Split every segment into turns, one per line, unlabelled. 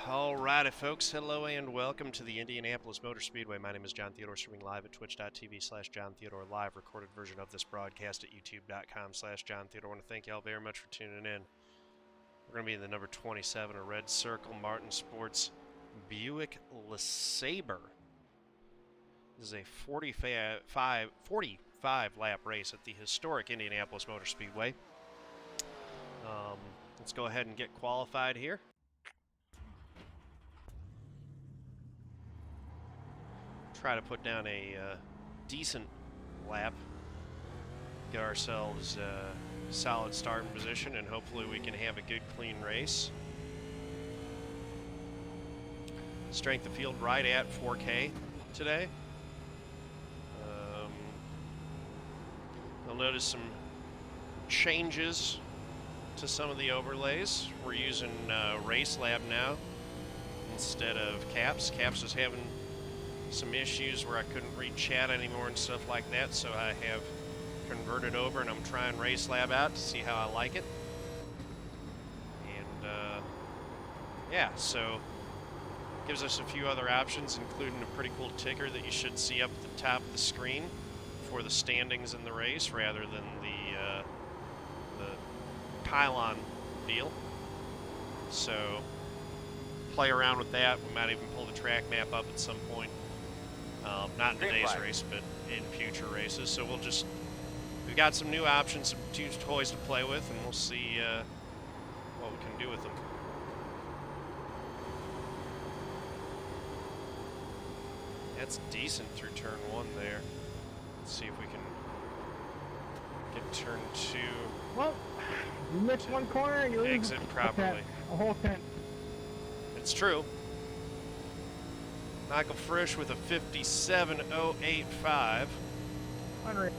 Alrighty, folks. Hello and welcome to the Indianapolis Motorspeedway. My name is John Theodore, streaming live at twitch.tv/John Theodore Live. Recorded version of this broadcast at youtube.com/John Theodore. I want to thank you all very much for tuning in. We're going to be in the number 27, a red circle, Martin Sports Buick LeSabre. This is a 45 lap race at the historic Indianapolis Motor Speedway. Let's go ahead and get qualified here. Try to put down a decent lap, get ourselves a solid starting position, and hopefully we can have a good, clean race. Strength of field right at 4K today. You'll notice some changes to some of the overlays. We're using Race Lab now instead of Caps. Caps is having some issues where I couldn't read chat anymore and stuff like that, so I have converted over and I'm trying Race Lab out to see how I like it. And yeah, so gives us a few other options, including a pretty cool ticker that you should see up at the top of the screen for the standings in the race rather than the pylon deal. So play around with that. We might even pull the track map up at some point. Not in today's race, but in future races. So we've got some new options, some new toys to play with, and we'll see what we can do with them. That's decent through turn 1 there. Let's see if we can get turn 2.
Well, you missed one corner, you
exit properly.
A whole 10.
It's true. Michael Frisch with a 57.085.
Unreal.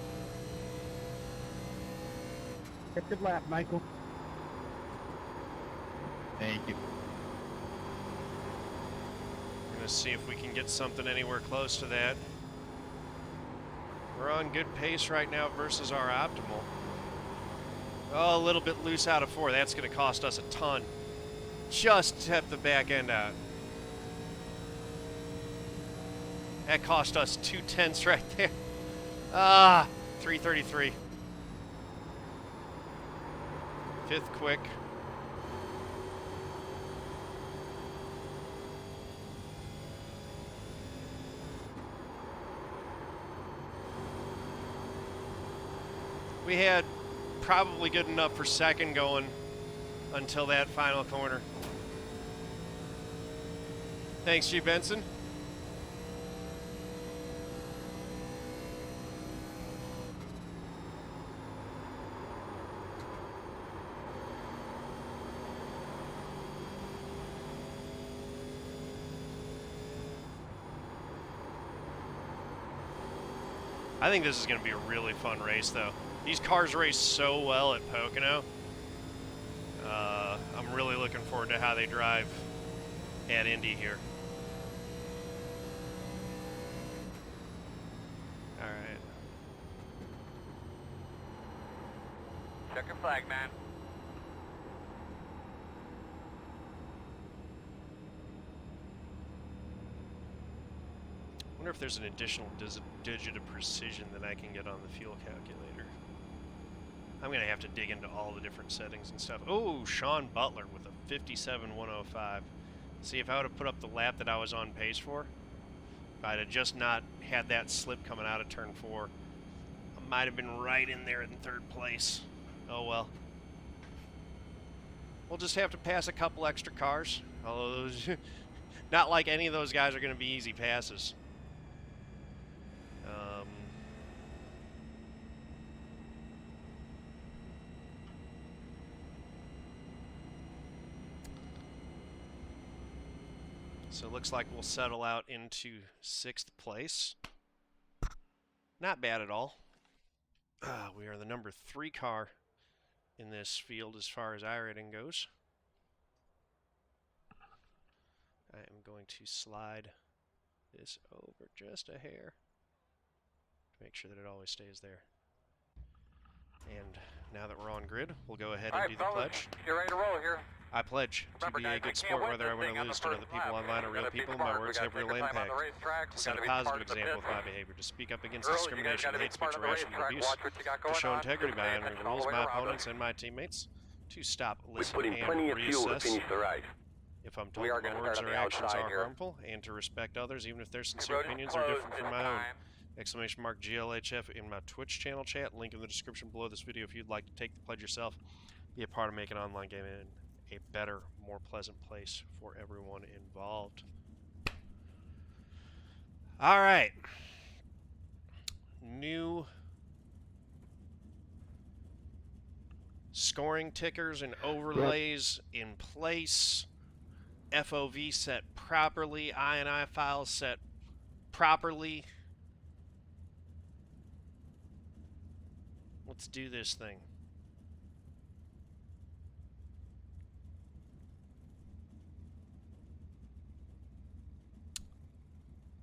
Good lap, Michael.
Thank you.
We're going to see if we can get something anywhere close to that. We're on good pace right now versus our optimal. Oh, a little bit loose out of 4. That's going to cost us a ton. Just have the back end out. That cost us 2/10 right there. 333. 5th quick. We had probably good enough for 2nd going until that final corner. Thanks, G. Benson. I think this is going to be a really fun race, though. These cars race so well at Pocono. I'm really looking forward to how they drive at Indy here. All right.
Check your flag, man.
I wonder if there's an additional digit of precision that I can get on the fuel calculator. I'm going to have to dig into all the different settings and stuff. Oh, Shawn Butler with a 57.105. See, if I would have put up the lap that I was on pace for, if I'd have just not had that slip coming out of turn 4, I might have been right in there in 3rd place. Oh well. We'll just have to pass a couple extra cars. Although those, not like any of those guys are going to be easy passes. So it looks like we'll settle out into 6th place. Not bad at all. We are the number 3 car in this field as far as iRating goes. I am going to slide this over just a hair to make sure that it always stays there. And now that we're on grid, we'll go ahead and do the pledge.
Get ready to roll here.
I pledge to be a good sport whether I win or lose, to know that people online are real people, my words have real impact, to set a positive example with my behavior, to speak up against discrimination, hate speech, harassment, and abuse, to show integrity by honoring the rules, my opponents, and my teammates, to stop, listen, and reassess if I'm told my words or actions are harmful, and to respect others even if their sincere opinions are different from my own. Exclamation mark GLHF in my Twitch channel chat. Link in the description below this video if you'd like to take the pledge yourself. Be a part of making online gaming a better, more pleasant place for everyone involved. All right. New scoring tickers and overlays in place. FOV set properly. INI files set properly. Let's do this thing.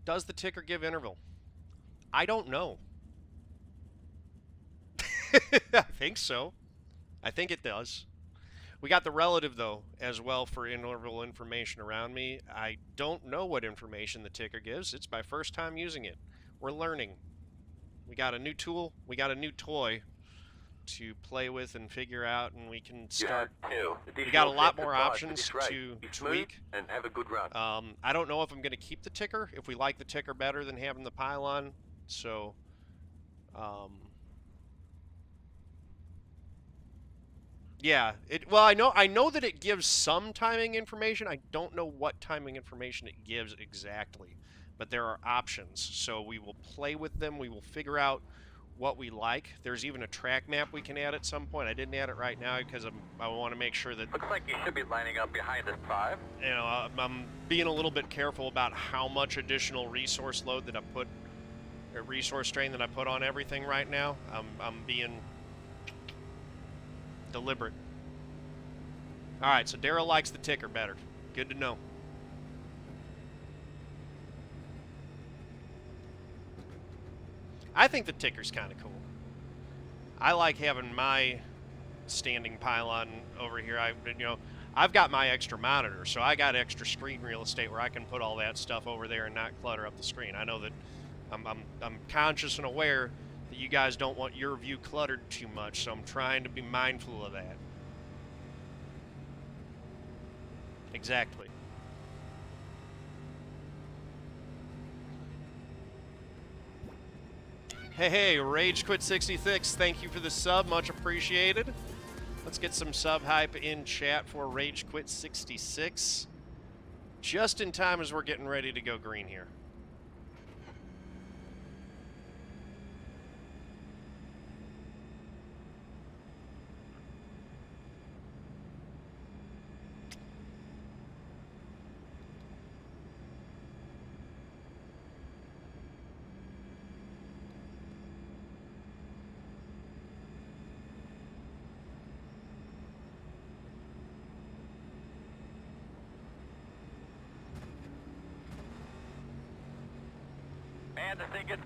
Does the ticker give interval? I don't know. I think so. I think it does. We got the relative, though, as well for interval information around me. I don't know what information the ticker gives. It's my first time using it. We're learning. We got a new tool. We got a new toy to play with and figure out, and we can start. We got a lot more options to tweak.
And have a good run.
I don't know if I'm going to keep the ticker, if we like the ticker better than having the pylon. So, yeah. Well, I know that it gives some timing information. I don't know what timing information it gives exactly, but there are options. So we will play with them. We will figure out what we like. There's even a track map we can add at some point. I didn't add it right now because I want to make sure that...
Looks like you should be lining up behind this 5.
You know, I'm being a little bit careful about how much additional resource load that I put, or resource strain that I put on everything right now. I'm being deliberate. All right, so Daryl likes the ticker better. Good to know. I think the ticker's kind of cool. I like having my standing pylon over here. I've got my extra monitor, so I got extra screen real estate where I can put all that stuff over there and not clutter up the screen. I know that I'm conscious and aware that you guys don't want your view cluttered too much, so I'm trying to be mindful of that. Exactly. Hey, Rage Quit 66, thank you for the sub, much appreciated. Let's get some sub hype in chat for Rage Quit 66. Just in time as we're getting ready to go green here.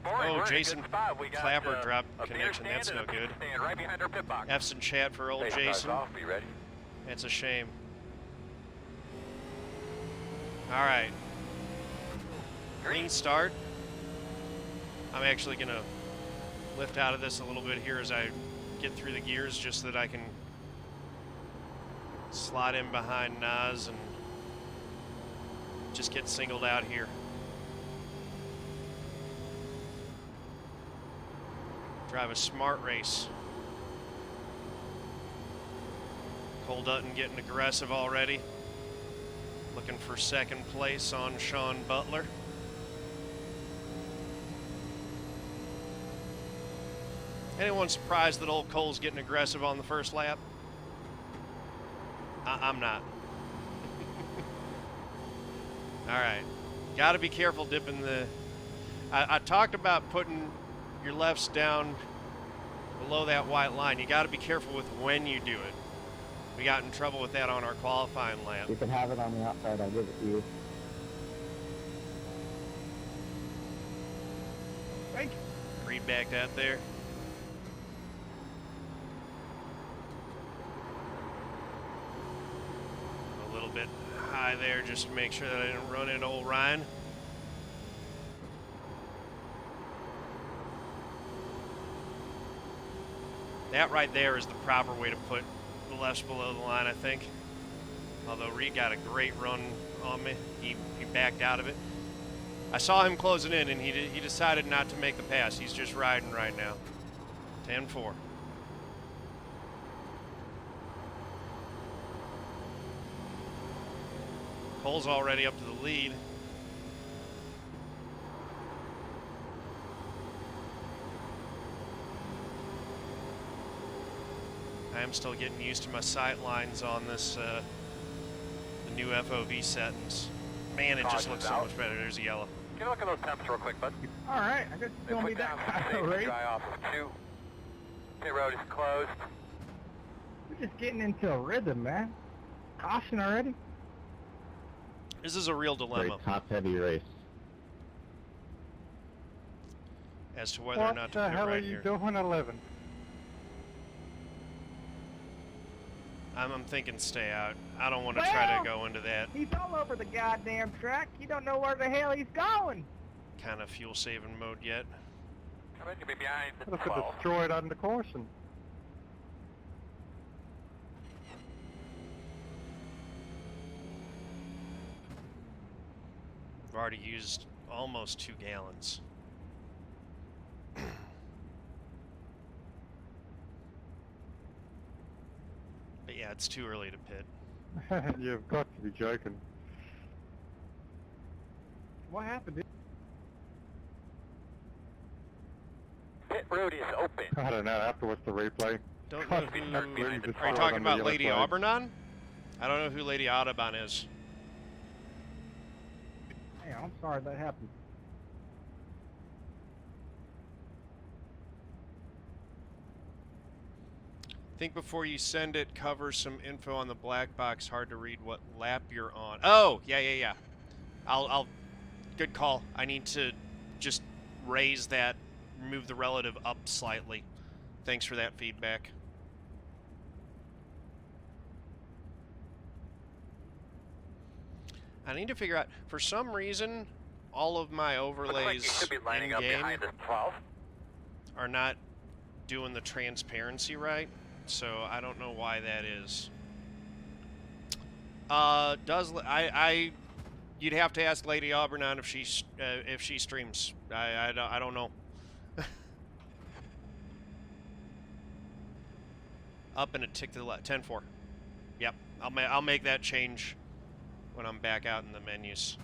Oh, Jason Clapper dropped connection. That's no good. F's in chat for old Jason. That's a shame. All right. Green start. I'm actually going to lift out of this a little bit here as I get through the gears just so that I can slide in behind Naz and just get singled out here. Drive a smart race. Cole Dutton getting aggressive already. Looking for second place on Shawn Butler. Anyone surprised that old Cole's getting aggressive on the first lap? I'm not. All right. Got to be careful dipping the... I talked about putting your lefts down below that white line. You got to be careful with when you do it. We got in trouble with that on our qualifying lap.
You can have it on the outside. I'll give it to you.
Thank you. Reed backed out there. by there just to make sure that I didn't run into old Ryan. That right there is the proper way to put the lefts below the line, I think. Although Reed got a great run on me. He backed out of it. I saw him closing in, and he decided not to make the pass. He's just riding right now. 10-4. Cole's already up to the lead. I am still getting used to my sight lines on this, the new FOV settings. Man, it just looks so much better. There's a yellow.
Can you look at those temps real quick, bud?
All right, I guess it's going to be that kind of race.
Dry off of 2. Pit road is closed.
We're just getting into a rhythm, man. Caution already.
This is a real dilemma
Top-heavy race.
as to whether or not to put it right here.
What the hell are you doing 11?
I'm thinking stay out. I don't want to try to go into that
He's all over the goddamn track. You don't know where the hell he's going.
kind of fuel-saving mode yet.
Come in, you'll be behind the
Look
12.
at destroyed under caution.
I've already used almost 2 gallons. But yeah, it's too early to pit.
You've got to be joking. What happened, dude?
Pit road is open.
I don't know. Afterwards, the replay.
Don't know
Be
who...
stuck behind the
Are you
12.
talking about Lady Aubernon? I don't know who Lady Audubon is.
Hey, I'm sorry that happened.
Think before you send it, cover some info on the black box. Hard to read what lap you're on. Oh, yeah. I'll good call. I need to just raise that, move the relative up slightly. Thanks for that feedback. I need to figure out, for some reason, all of my
Looks like you
overlays
should be lining up
in-game
behind the 12.
are not doing the transparency right, so I don't know why that is. You'd have to ask Lady Aubernon if she streams. I don't know. Up and a tick to the left. 10-4. Yep, I'll make that change when I'm back out in the menus.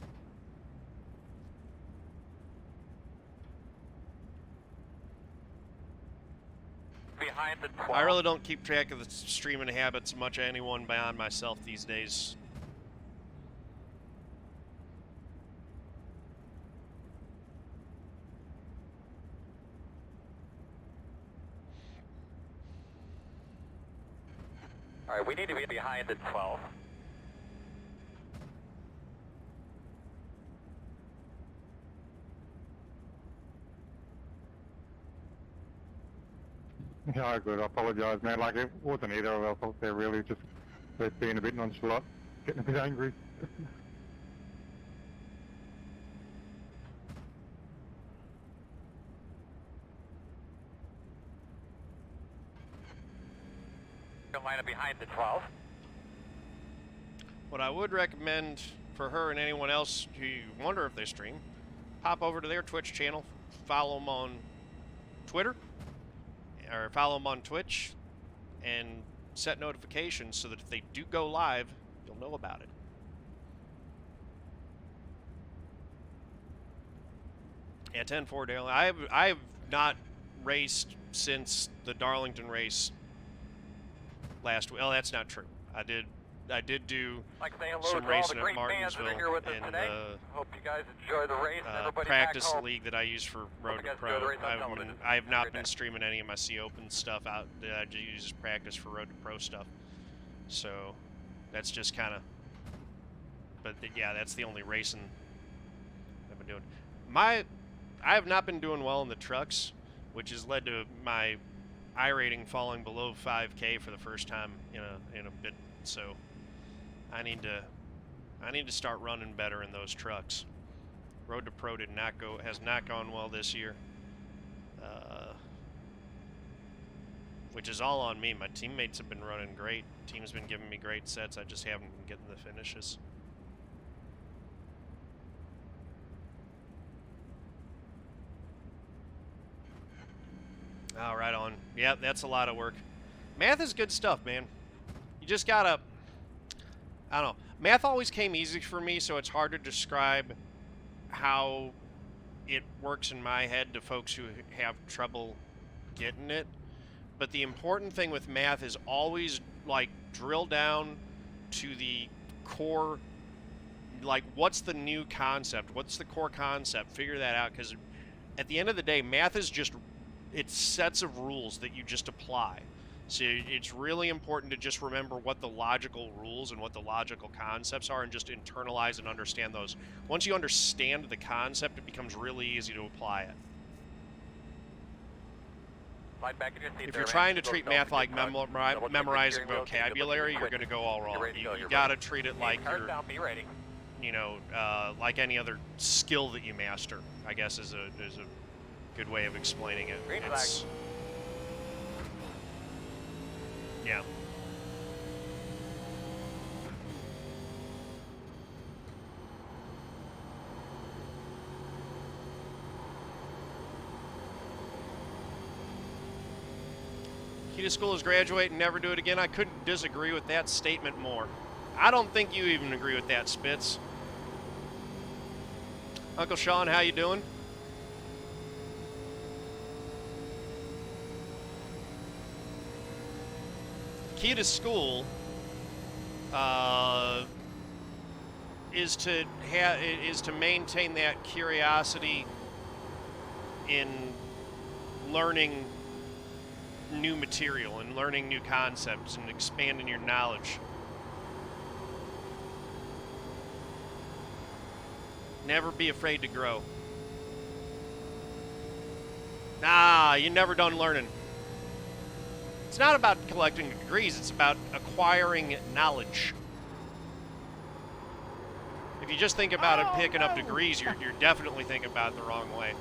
Behind the 12.
I really don't keep track of the streaming habits much of anyone beyond myself these days.
All right, we need to be behind the 12.
Yeah, good. I apologise, man. Like, it wasn't either of us out there, really. Just being a bit nonchalant, getting a bit angry.
Line up behind the 12.
What I would recommend for her and anyone else who wonder if they stream, pop over to their Twitch channel, follow them on Twitter, or follow them on Twitch, and set notifications so that if they do go live, you'll know about it. Yeah, 10-4, Dale. I have not raced since the Darlington race last week. Oh, that's not true. I did do
Like saying hello
some
to all
racing
the
at
great fans that
Martinsville
are here with us
in
today.
the
Hope you guys enjoy the race and everybody back
practice
home.
league that I use for Road
you
to
guys
Pro.
enjoy the race on television.
I have
Have a
not
great
been
day.
streaming any of my C Open stuff out that I just use as practice for Road to Pro stuff. So that's just kind of. But yeah, that's the only racing I've been doing. I have not been doing well in the trucks, which has led to my I rating falling below 5K for the first time in a bit. So I need to I need to start running better in those trucks. Road to Pro has not gone well this year. Which is all on me. My teammates have been running great. Team's been giving me great sets. I just haven't been getting the finishes. Oh, right on. Yeah, that's a lot of work. Math is good stuff, man. You just gotta... I don't know. Math always came easy for me, so it's hard to describe how it works in my head to folks who have trouble getting it. But the important thing with math is always, like, drill down to the core, like, what's the new concept? What's the core concept? Figure that out, because at the end of the day, math is just, it's sets of rules that you just apply. So it's really important to just remember what the logical rules and what the logical concepts are and just internalize and understand those. Once you understand the concept, it becomes really easy to apply it. If you're trying to treat math like memorizing vocabulary, you're going to go all wrong. You got to treat it like you're, you know, like any other skill that you master, I guess is a good way of explaining it. It's, yeah. Key to school is graduate and never do it again. I couldn't disagree with that statement more. I don't think you even agree with that, Spitz. Uncle Shawn, how you doing? Key to school is to maintain that curiosity in learning new material and learning new concepts and expanding your knowledge. Never be afraid to grow. Nah, you're never done learning. It's not about collecting degrees, it's about acquiring knowledge. If you just think about it picking up degrees, you're definitely thinking about it the wrong way.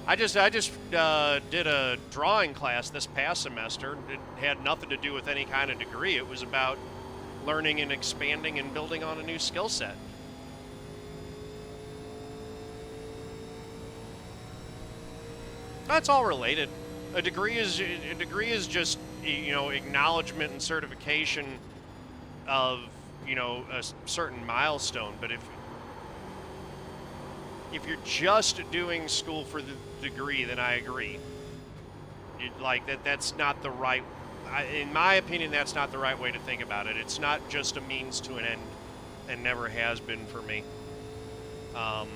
I just did a drawing class this past semester. It had nothing to do with any kind of degree. It was about learning and expanding and building on a new skill set. That's all related. A degree is just, you know, acknowledgement and certification of, you know, a certain milestone. But if you're just doing school for the degree, then I agree. That's not the right, in my opinion, that's not the right way to think about it. It's not just a means to an end, and never has been for me. Now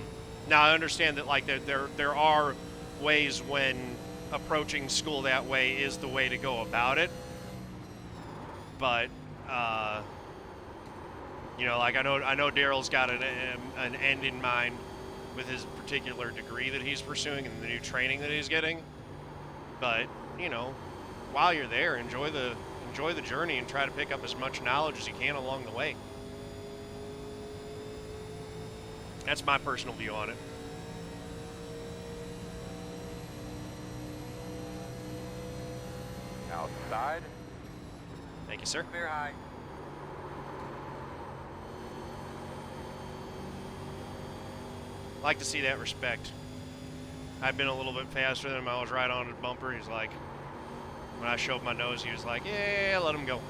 I understand that, like, there are ways when approaching school that way is the way to go about it, but you know, like I know Daryl's got an end in mind with his particular degree that he's pursuing and the new training that he's getting. But, you know, while you're there, enjoy the journey and try to pick up as much knowledge as you can along the way. That's my personal view on it.
Outside.
Thank you, sir.
Clear high.
Like to see that respect. I've been a little bit faster than him. I was right on his bumper. He's like, when I showed my nose, he was like, "Yeah, let him go."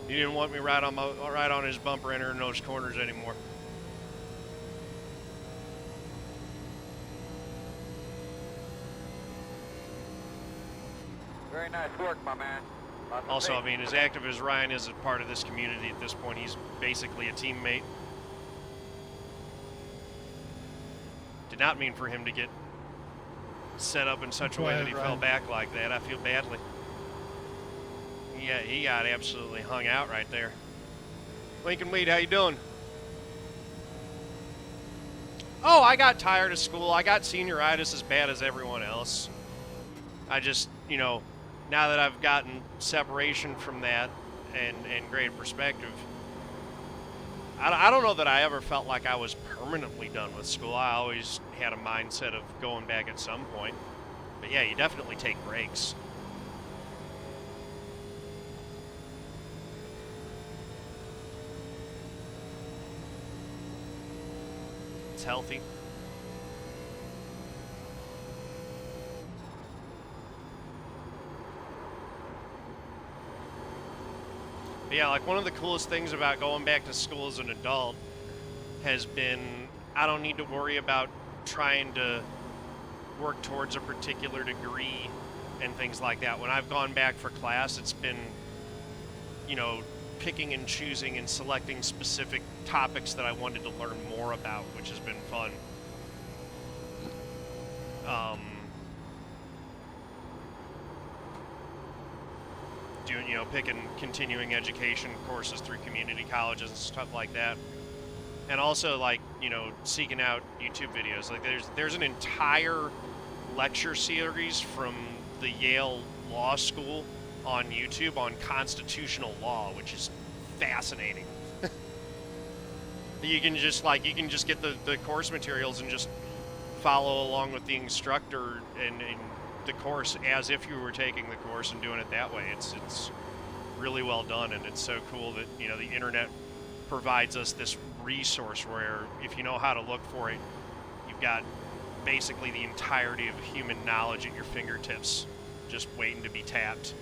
He didn't want me right on his bumper entering those corners anymore.
Very nice work, my man.
Also, I mean, as active as Ryan is a part of this community at this point, he's basically a teammate. Did not mean for him to get set up in such a way that he fell back like that. I feel badly. Yeah, he got absolutely hung out right there. Lincoln Weed, how you doing? Oh, I got tired of school. I got senioritis as bad as everyone else. I just, you know, now that I've gotten separation from that and great perspective, I don't know that I ever felt like I was permanently done with school. I always had a mindset of going back at some point. But yeah, you definitely take breaks. It's healthy. But yeah, like one of the coolest things about going back to school as an adult has been I don't need to worry about trying to work towards a particular degree and things like that. When I've gone back for class, it's been, you know, picking and choosing and selecting specific topics that I wanted to learn more about, which has been fun. Doing, you know, picking continuing education courses through community colleges and stuff like that. And also, like, you know, seeking out YouTube videos. Like, there's an entire lecture series from the Yale Law School on YouTube on constitutional law, which is fascinating. You can just get the course materials and just follow along with the instructor and the course as if you were taking the course and doing it that way. It's really well done, and it's so cool that, you know, the internet provides us this resource where if you know how to look for it, you've got basically the entirety of human knowledge at your fingertips, just waiting to be tapped.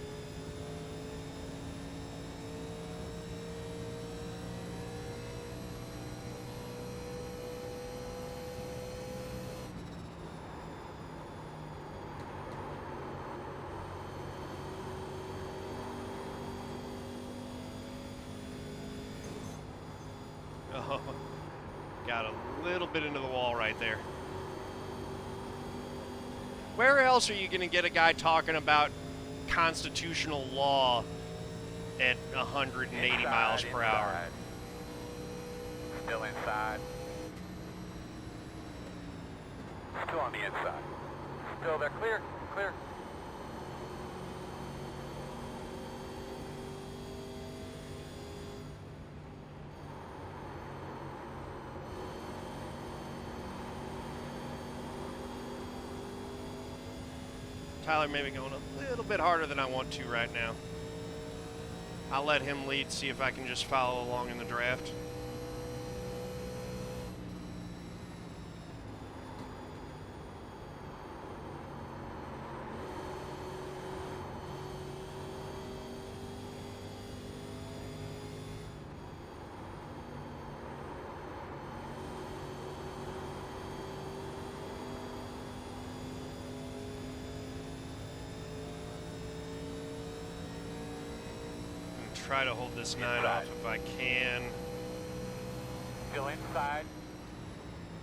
Oh, got a little bit into the wall right there. Where else are you going to get a guy talking about constitutional law at 180 miles per hour?
Still inside. Still on the inside. Still there. Clear. Clear.
Tyler may be going a little bit harder than I want to right now. I'll let him lead, see if I can just follow along in the draft. Try to hold this 9 off if I can.
Still inside.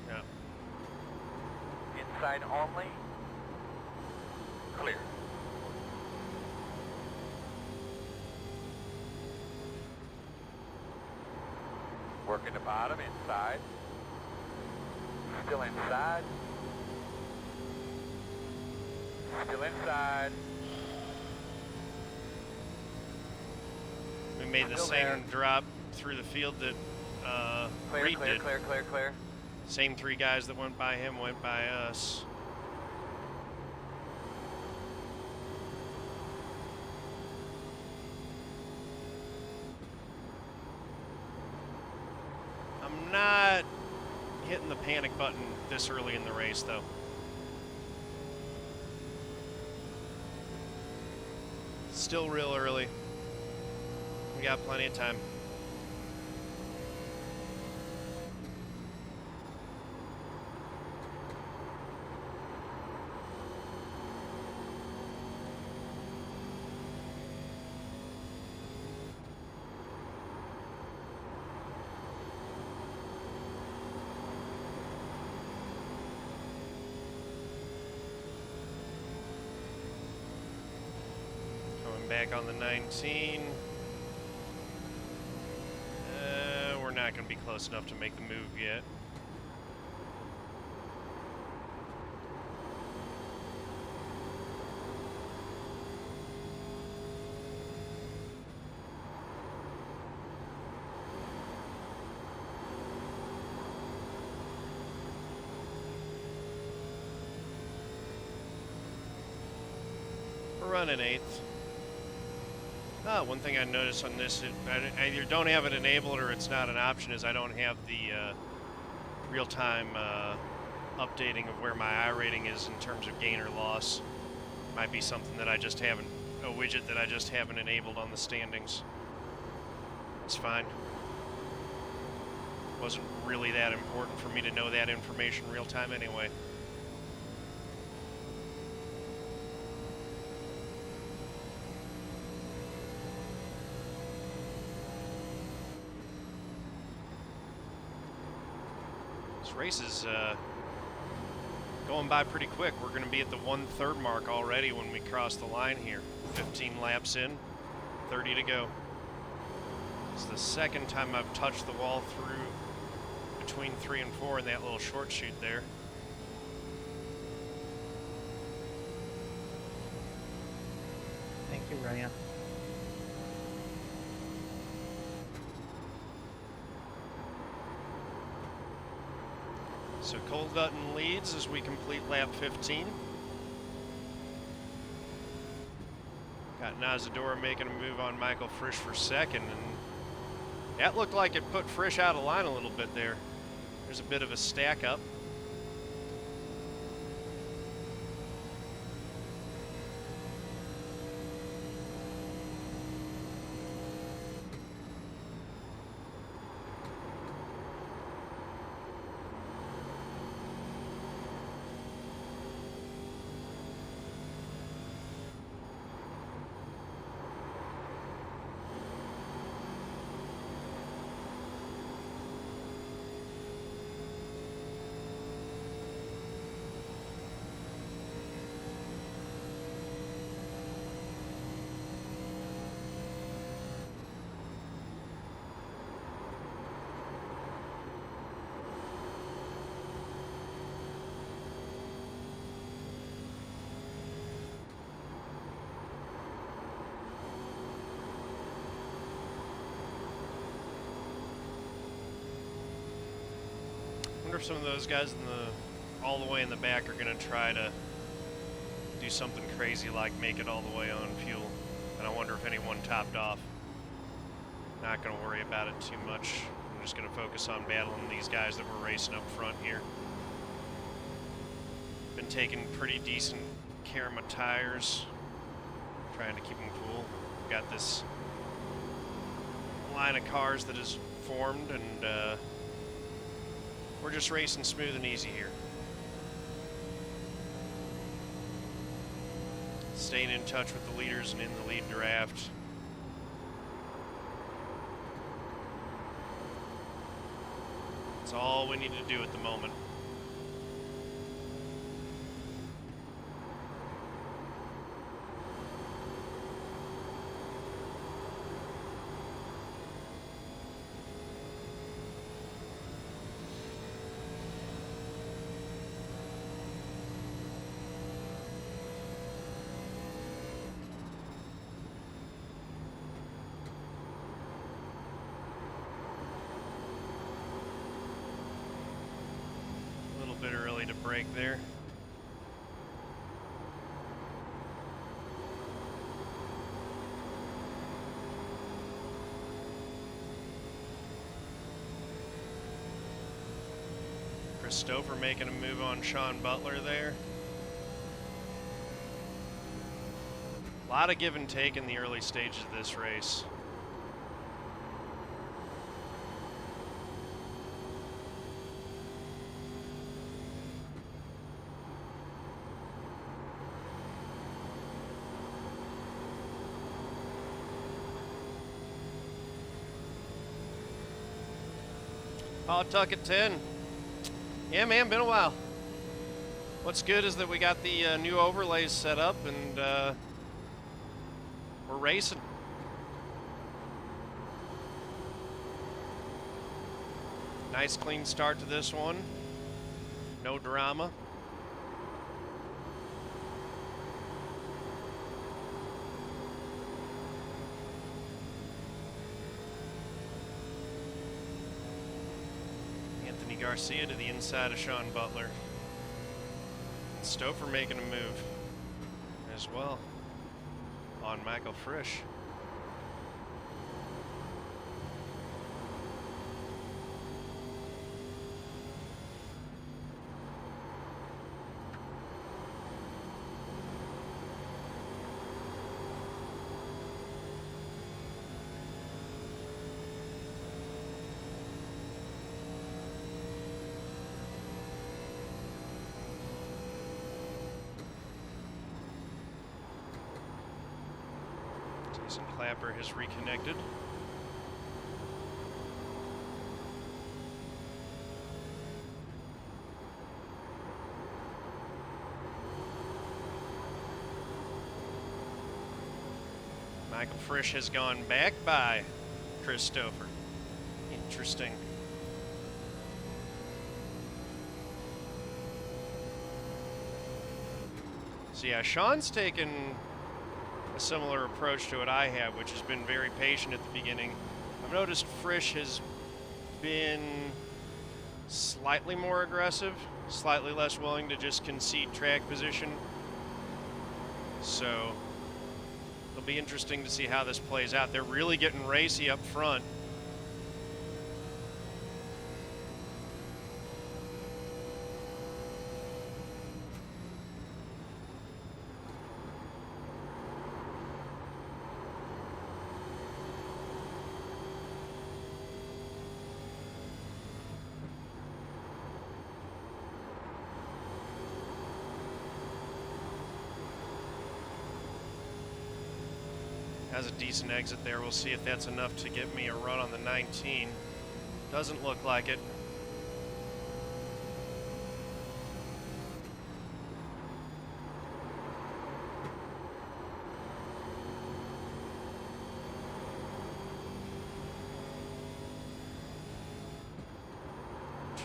Yeah.
Inside only. Clear. Working the bottom, inside. Still inside. Still inside.
We made the same drop through the field that Reed did.
Clear.
Same 3 guys that went by him went by us. I'm not hitting the panic button this early in the race, though. Still real early. We got plenty of time. Coming back on the 19. We're not going to be close enough to make the move yet. run in 8th. One thing I noticed on this, I either don't have it enabled or it's not an option, is I don't have the real-time updating of where my I rating is in terms of gain or loss. Might be something that I just haven't, a widget that I just haven't enabled on the standings. It's fine. Wasn't really that important for me to know that information real time anyway. This race is going by pretty quick. We're going to be at the 1/3 mark already when we cross the line here. 15 laps in, 30 to go. It's the second time I've touched the wall through between 3 and 4 in that little short chute there.
Thank you, Ryan.
So Cole Dutton leads as we complete lap 15. Got Nazaire Idoura making a move on Michael Frisch for second, and that looked like it put Frisch out of line a little bit there. There's a bit of a stack up. I wonder if some of those guys in the all the way in the back are going to try to do something crazy like make it all the way on fuel. And I wonder if anyone topped off. Not going to worry about it too much. I'm just going to focus on battling these guys that were racing up front here. Been taking pretty decent care of my tires, trying to keep them cool. Got this line of cars that is formed, and we're just racing smooth and easy here. Staying in touch with the leaders and in the lead draft. That's all we need to do at the moment. Bit early to break there. Chris Stofer making a move on Shawn Butler there. A lot of give and take in the early stages of this race. Paul Tuck at 10. Yeah, man, been a while. What's good is that we got the new overlays set up, and we're racing. Nice clean start to this one. No drama. Anthony Garcia to the inside of Shawn Butler. And Stofer making a move as well. on Michael Frisch. Jason Clapper has reconnected. Michael Frisch has gone back by Chris Stofer. Interesting. So yeah, Shawn's taken a similar approach to what I have, which has been very patient at the beginning. I've noticed Frisch has been slightly more aggressive, slightly less willing to just concede track position. So it'll be interesting to see how this plays out. They're really getting racy up front. Has a decent exit there. We'll see if that's enough to get me a run on the 19. Doesn't look like it.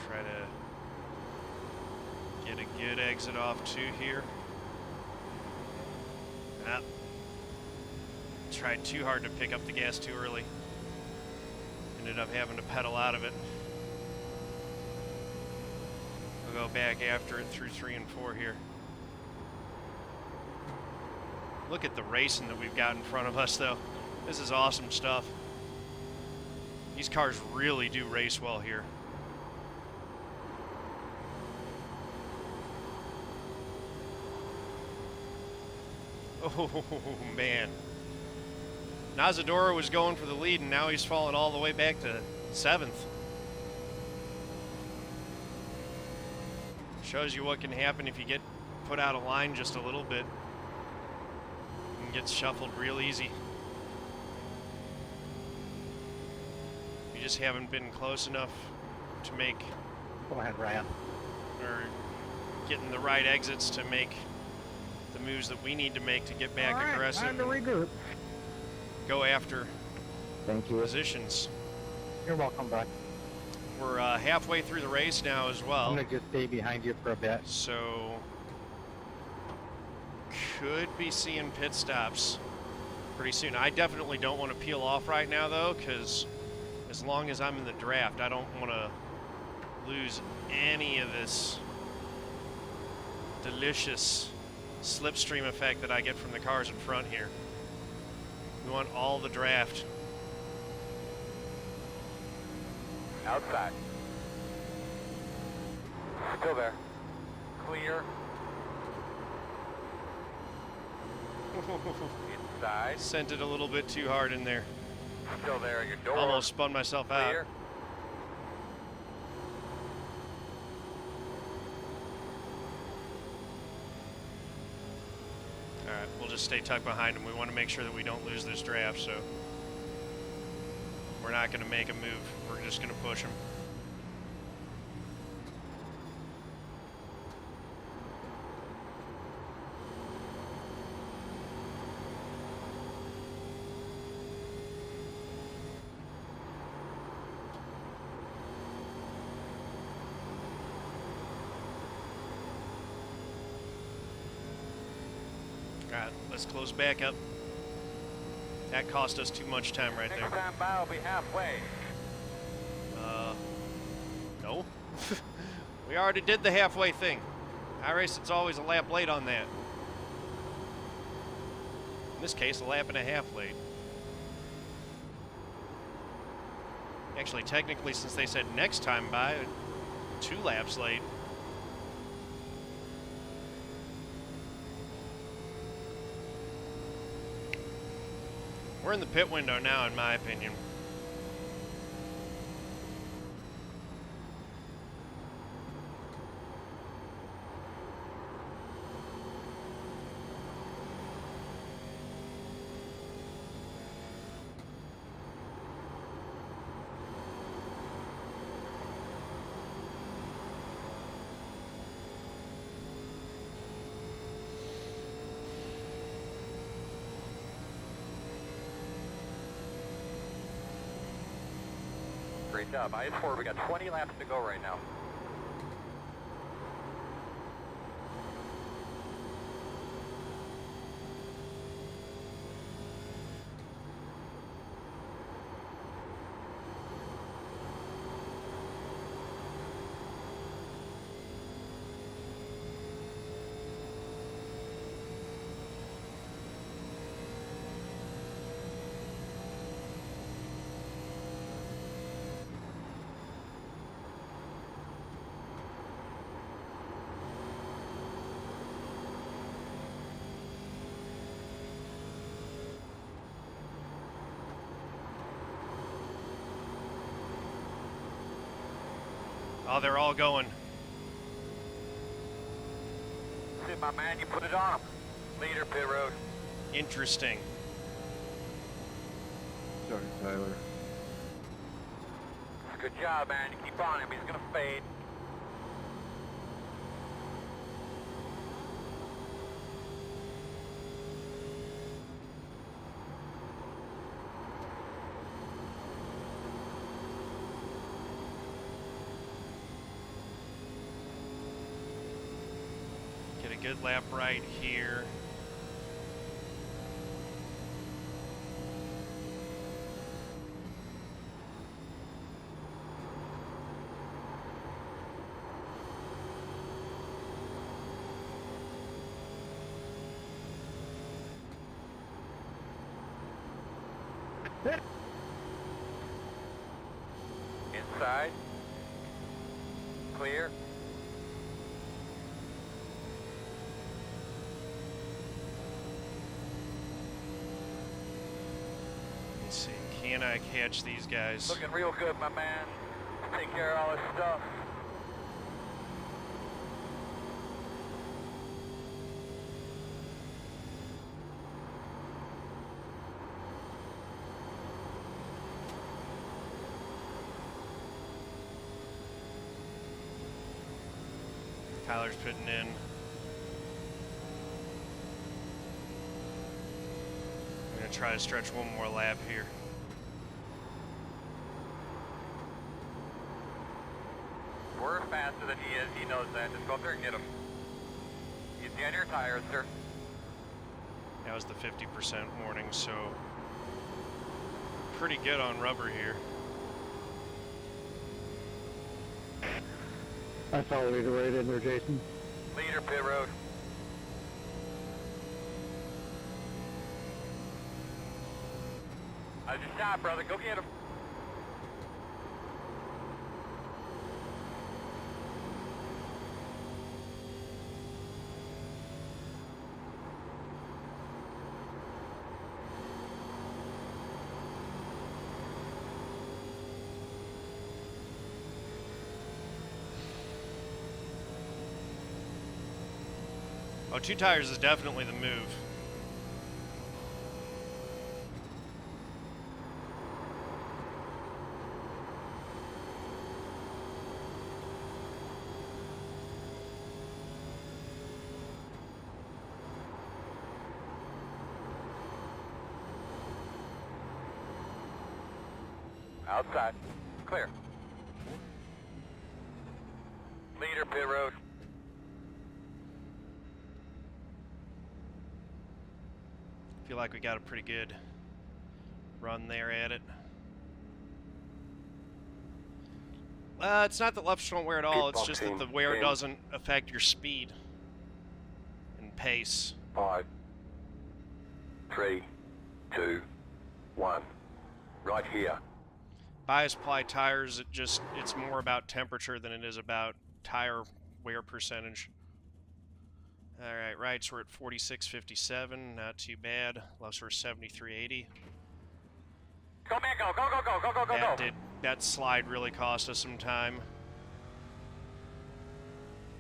Try to get a good exit off two here. Tried too hard to pick up the gas too early. Ended up having to pedal out of it. We'll go back after it through 3 and 4 here. Look at the racing that we've got in front of us, though. This is awesome stuff. These cars really do race well here. Oh, man. Nazaire Idoura was going for the lead, and now he's fallen all the way back to 7th. Shows you what can happen if you get put out of line just a little bit. And gets shuffled real easy. You just haven't been close enough to make...
Go ahead, Ryan.
Or getting the right exits to make the moves that we need to make to get back aggressive.
Time to regroup.
Go after
Thank you.
positions.
You're welcome, bud.
We're halfway through the race now as
I'm
well,
gonna just stay behind you for a bit.
so could be seeing pit stops pretty soon. I definitely don't want to peel off right now, though, because as long as I'm in the draft, I don't want to lose any of this delicious slipstream effect that I get from the cars in front here. We want all the draft.
Outside. Still there. Clear. Inside.
Sent it a little bit too hard in there.
Still there. Your door.
Almost spun myself out.
Clear.
Alright, we'll just stay tucked behind him. We want to make sure that we don't lose this draft, so we're not going to make a move. We're just going to push him. Alright, let's close back up. That cost us too much time right there.
Next time by will be halfway.
No. We already did the halfway thing. iRace, it's always a lap late on that. this case, a lap and a half late. Actually, technically, since they said next time by, 2 laps late. We're in the pit window now, in my opinion.
Great job. IS4, we got 20 laps to go right now.
Oh, they're all going.
Sit, my man, you put it on him. Leader, pit road.
Interesting.
Sorry, Tyler.
Good job, man. You keep on him. He's going to fade.
Get a good lap right here.
Inside. Clear.
Let's see, can I catch these guys?
Looking real good, my man. Take care of all this stuff.
Tyler's putting in. I'm gonna try to stretch one more lap here.
We're faster than he is. He knows that. Just go up there and get him. He's on your tires, sir.
That was the 50% warning, so pretty good on rubber here.
I saw leader right in there, Jason.
Leader, pit road. I just shot, brother. Go get him.
Oh, 2 tires is definitely the move.
Outside. Clear. Leader, pit road.
Feel like we got a pretty good run there at it. It's not that lefts don't wear at all, it's just that the wear doesn't affect your speed and pace.
5, 3, 2, 1. Right here.
Bias ply tires, it's more about temperature than it is about tire wear percentage. Alright, rights we're at 46.57, not too bad. Lefts were 73.80.
Go, Miguel, go, go, go, go, go, go, go.
That slide really cost us some time.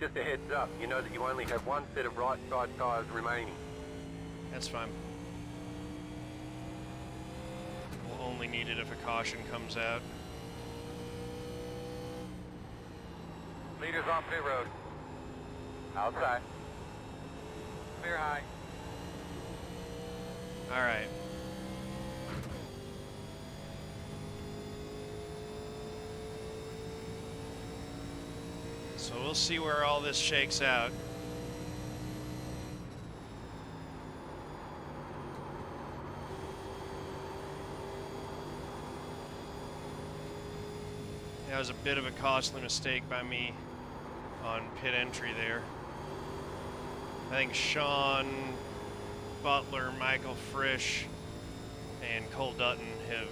Just a heads up, you know that you only have one set of right side tires remaining.
That's fine. We'll only need it if a caution comes out.
Leaders on pit road. Outside. Clear high.
Alright. So we'll see where all this shakes out. That was a bit of a costly mistake by me on pit entry there. I think Shawn, Butler, Michael Frisch, and Cole Dutton have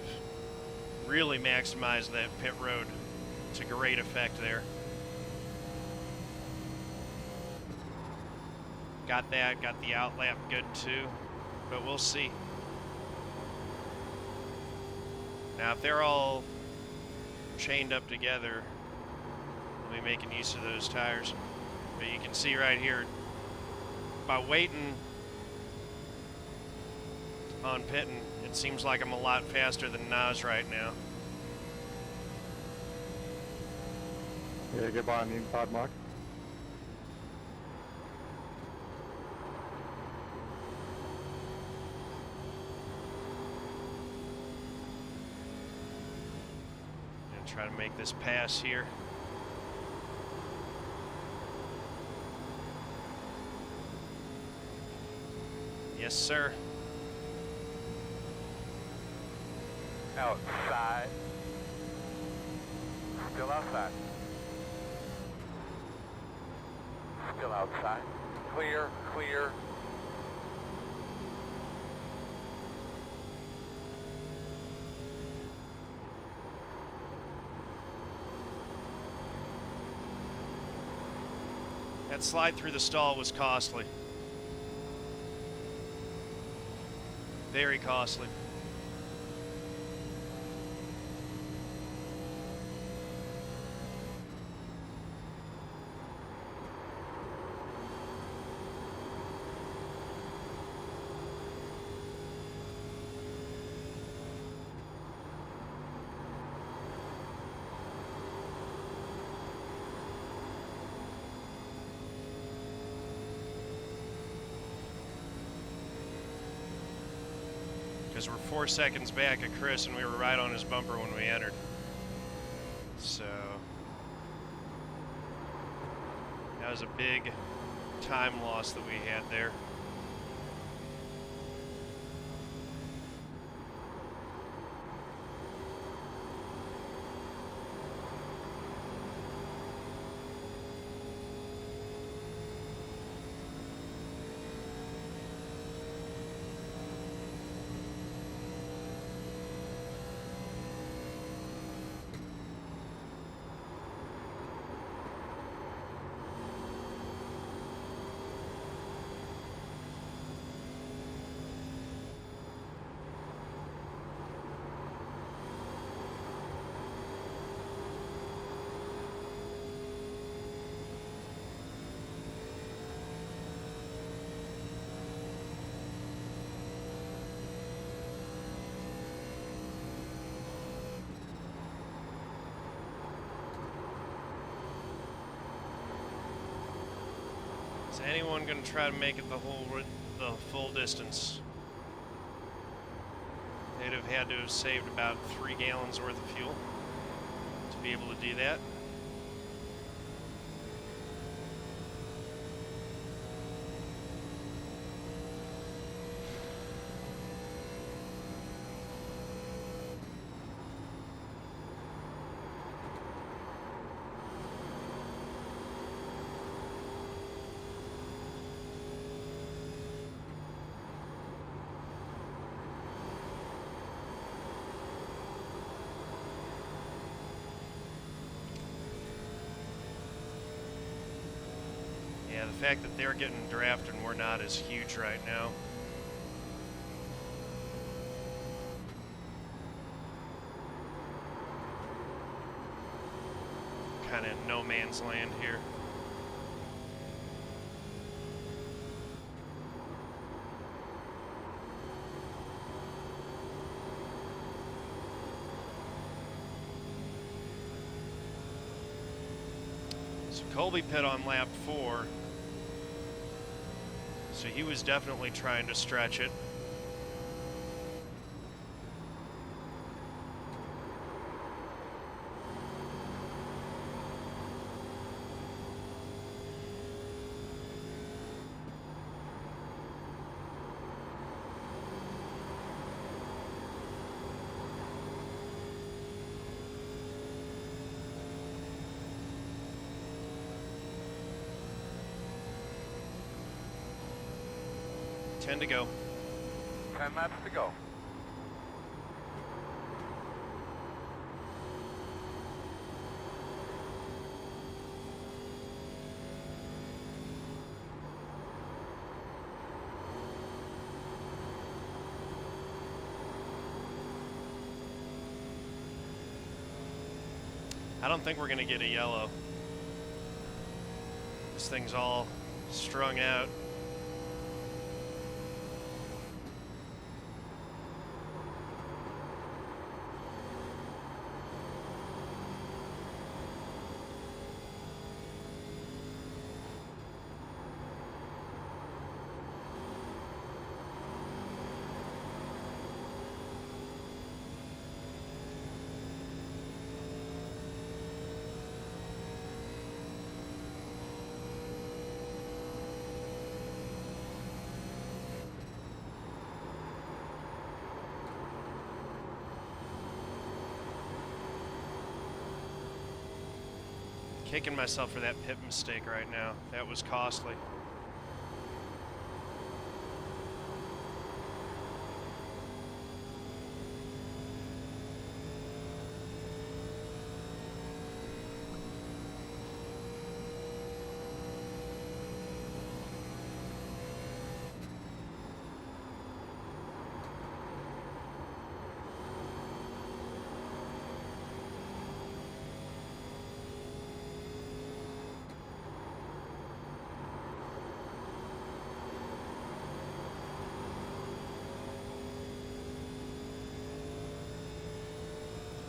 really maximized that pit road to great effect there. Got that, got the outlap good too, but we'll see. Now if they're all chained up together, we'll be making use of those tires. But you can see right here, by waiting on pitting, it seems like I'm a lot faster than Naz right now.
Yeah, get by on the inside, Mike.
Try to make this pass here. Yes, sir.
Outside. Still outside. Still outside. Clear, clear.
That slide through the stall was costly. Very costly. Because we're 4 seconds back at Chris and we were right on his bumper when we entered. So that was a big time loss that we had there. Is anyone going to try to make it the full distance? They'd have had to have saved about 3 gallons worth of fuel to be able to do that. Yeah, the fact that they're getting drafted and we're not is huge right now. Kind of in no man's land here. So Colby pit on lap 4. So he was definitely trying to stretch it. Ten to go.
10 laps to go.
I don't think we're going to get a yellow. This thing's all strung out. Kicking myself for that pit mistake right now. That was costly.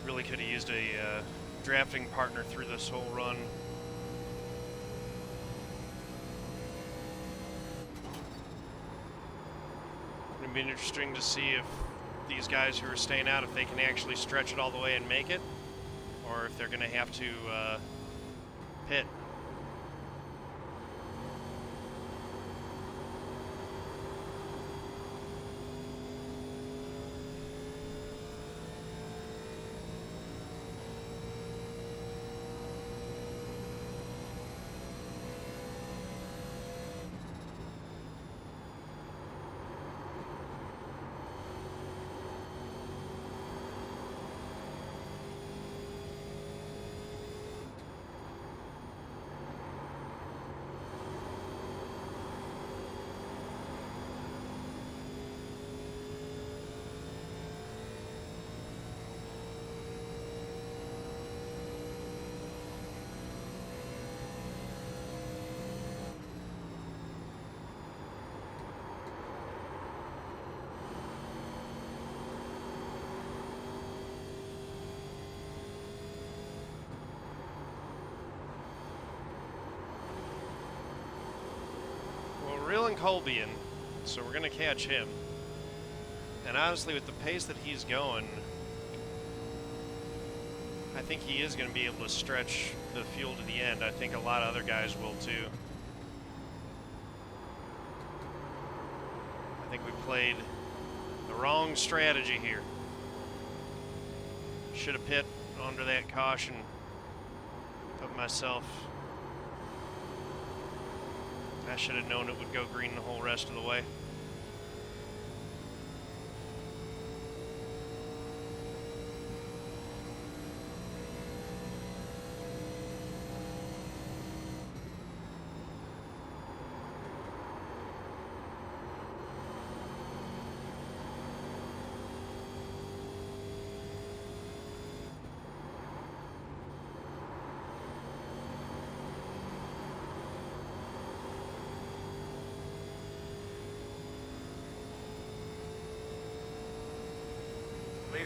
Really could have used a drafting partner through this whole run. It'd be interesting to see if these guys who are staying out, if they can actually stretch it all the way and make it, or if they're going to have to pit. Reeling Colby in, so we're going to catch him. And honestly, with the pace that he's going, I think he is going to be able to stretch the fuel to the end. I think a lot of other guys will too. I think we played the wrong strategy here. Should have pit under that caution, put myself... I should have known it would go green the whole rest of the way.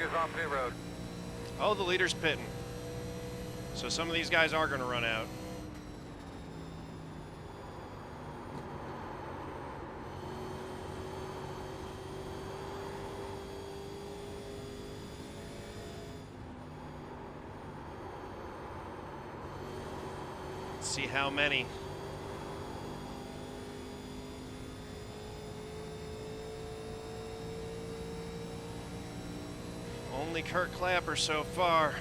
leader's on pit road.
Oh, the leader's pitting. So some of these guys are going to run out. Let's see how many. Only Kurt Clapper so far.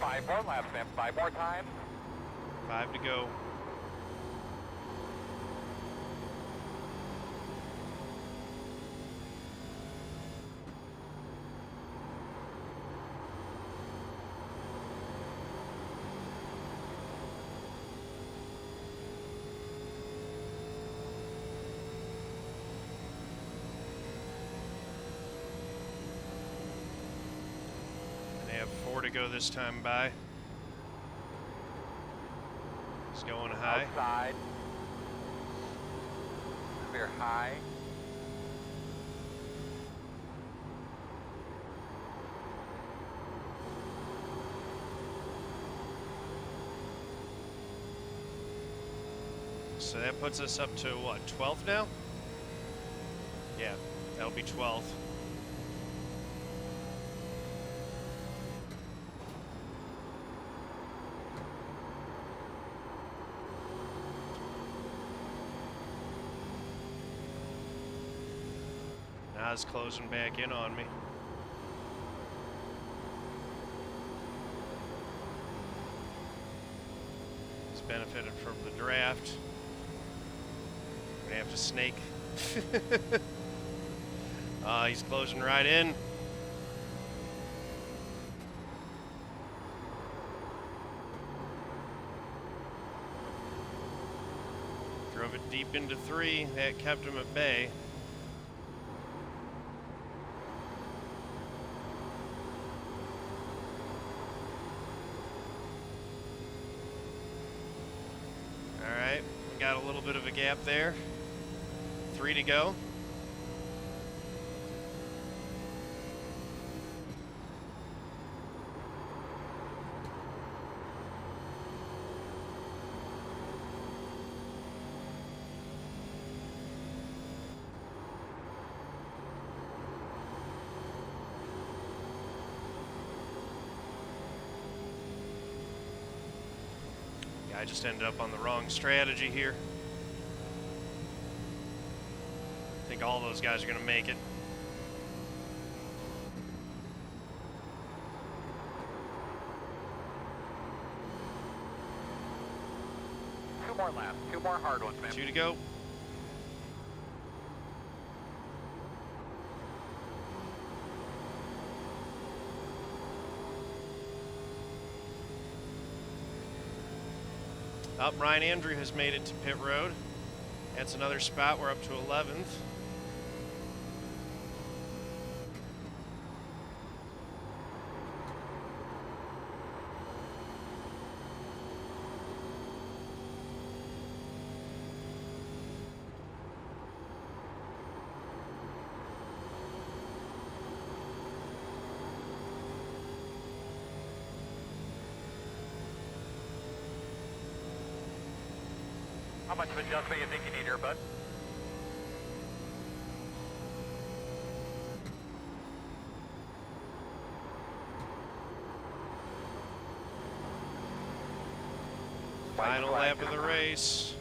5 more laps, man. 5 more times.
5 to go. They have 4 to go this time by. He's going high.
Outside. Clear high.
So that puts us up to what, 12th now? Yeah, that'll be 12th. Nas closing back in on me. He's benefited from the draft. We're gonna have to snake. He's closing right in. Drove it deep into 3. That kept him at bay. Alright, we got a little bit of a gap there. 3 to go. I just ended up on the wrong strategy here. I think all those guys are going to make it.
Two more laps. 2 more hard ones, man.
2 to go. Up, Ryan Andrew has made it to pit road. That's another spot. We're up to 11th.
How much of adjustment you think you need here, bud?
Final lap of the race.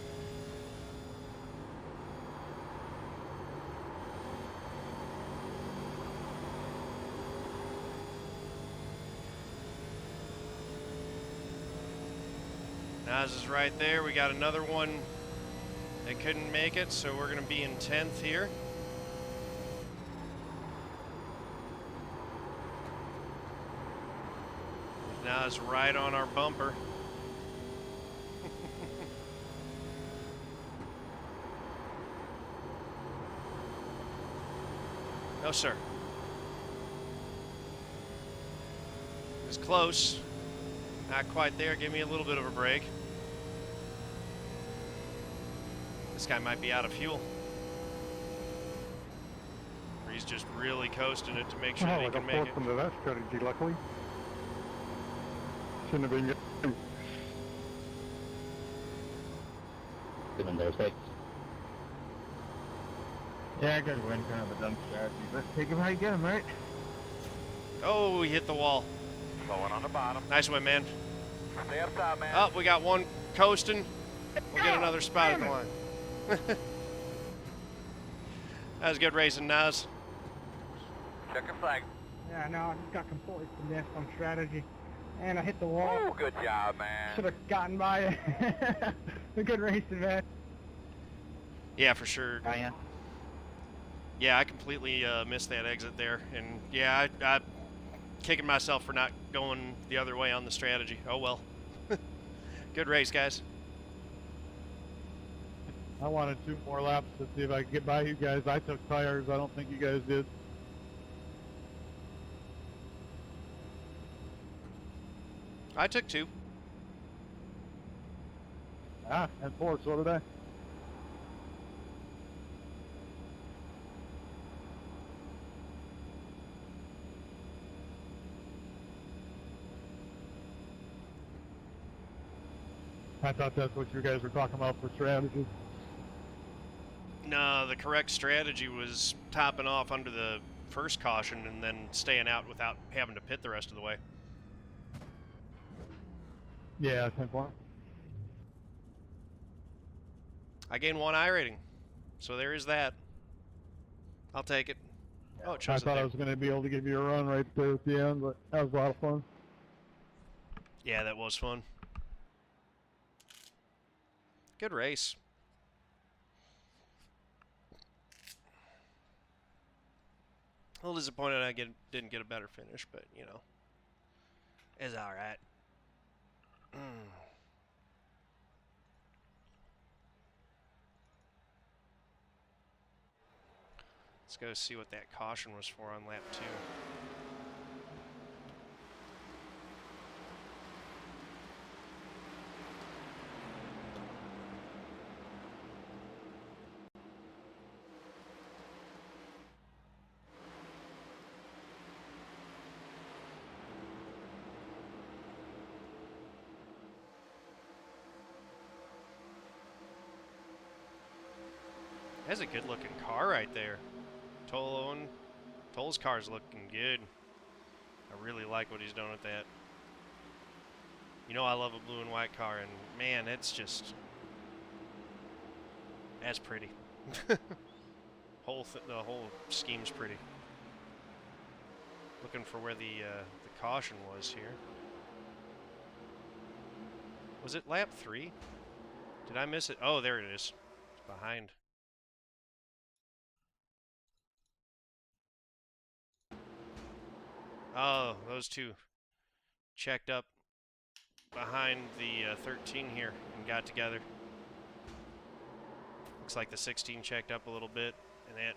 Nas is right there. We got another one that couldn't make it, so we're going to be in 10th here. Nas right on our bumper. No, sir. It was close. Not quite there. Give me a little bit of a break. This guy might be out of fuel. he's just really coasting it to make sure
Oh,
that he
I
can
got
make
forced
it.
into that strategy, luckily. Shouldn't have been getting...
Doing those things.
Yeah, I got to win kind of a dumb strategy, but take him how you get him, right?
Oh, he hit the wall.
Going on the bottom.
Nice one, man.
Stay up top, man.
Oh, we got one coasting. We'll get another spot at the line. That was good racing, Naz.
Check your flag.
Yeah, no, I just got completely finessed on strategy. And I hit the wall.
Oh, good job, man.
Should have gotten by it. Good racing, man.
Yeah, for sure.
Ryan.
Yeah, I completely missed that exit there. And yeah, I kicking myself for not going the other way on the strategy. Oh, well. Good race, guys.
I wanted 2 more laps to see if I could get by you guys. I took tires. I don't think you guys did.
I took 2.
And 4, so did I. I thought that's what you guys were talking about for strategy.
No, the correct strategy was topping off under the first caution and then staying out without having to pit the rest of the way.
Yeah, 10 point.
I gained 1 I rating, so there is that. I'll take it. Oh, it
I
shows it
thought I
there.
was going to be able to give you a run right there at the end, but that was a lot of fun.
Yeah, that was fun. Good race. A little disappointed I didn't get a better finish, but, you know, it's all right. Let's go see what that caution was for on lap 2. That's a good-looking car right there. Towle Owen. Towle's car's looking good. I really like what he's doing with that. You know I love a blue and white car, and man, it's just... That's pretty. The whole scheme's pretty. Looking for where the caution was here. Was it lap 3? Did I miss it? Oh, there it is. It's behind. Oh, those two checked up behind the 13 here and got together. Looks like the 16 checked up a little bit, and that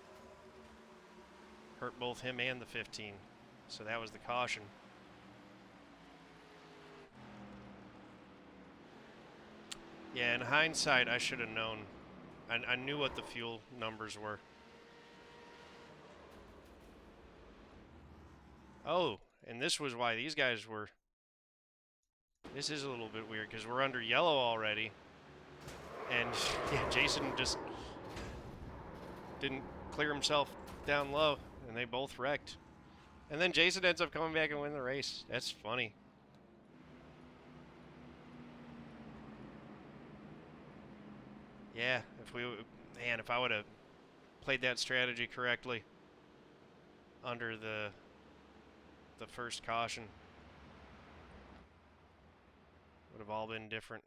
hurt both him and the 15. So that was the caution. Yeah, in hindsight, I should have known. I knew what the fuel numbers were. Oh, and this was why these guys were... This is a little bit weird, because we're under yellow already. And, yeah, Jason just didn't clear himself down low, and they both wrecked. And then Jason ends up coming back and winning the race. That's funny. Yeah, if I would have played that strategy correctly under the first caution, would have all been different.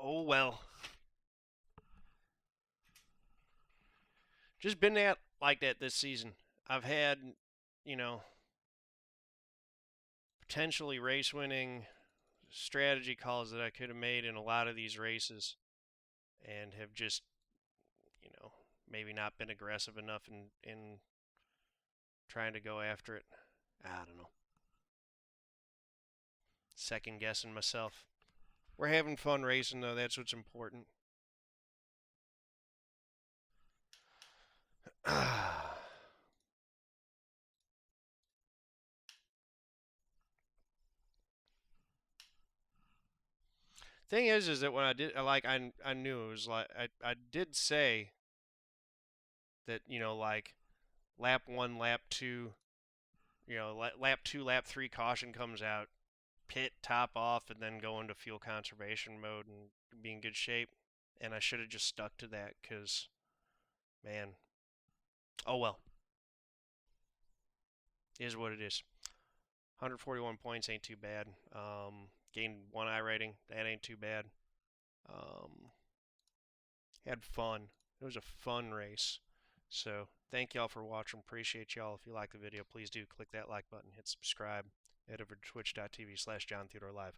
Oh well. Just been like that this season. I've had, you know, potentially race-winning strategy calls that I could have made in a lot of these races, and have just, you know, maybe not been aggressive enough in trying to go after it. I don't know. Second guessing myself. We're having fun racing, though. That's what's important. Thing is that when I did, I knew it was like, I did say that, you know, like, lap 1, lap 2, you know, lap 2, lap 3 caution comes out, pit, top off, and then go into fuel conservation mode and be in good shape. And I should have just stuck to that because, man, oh well. It is what it is. 141 points ain't too bad. Gained 1 I rating. That ain't too bad. Had fun. It was a fun race. So thank y'all for watching. Appreciate y'all. If you like the video, please do click that like button. Hit subscribe. Head over to twitch.tv/John Theodore Live.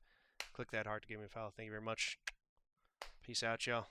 Click that heart to give me a follow. Thank you very much. Peace out, y'all.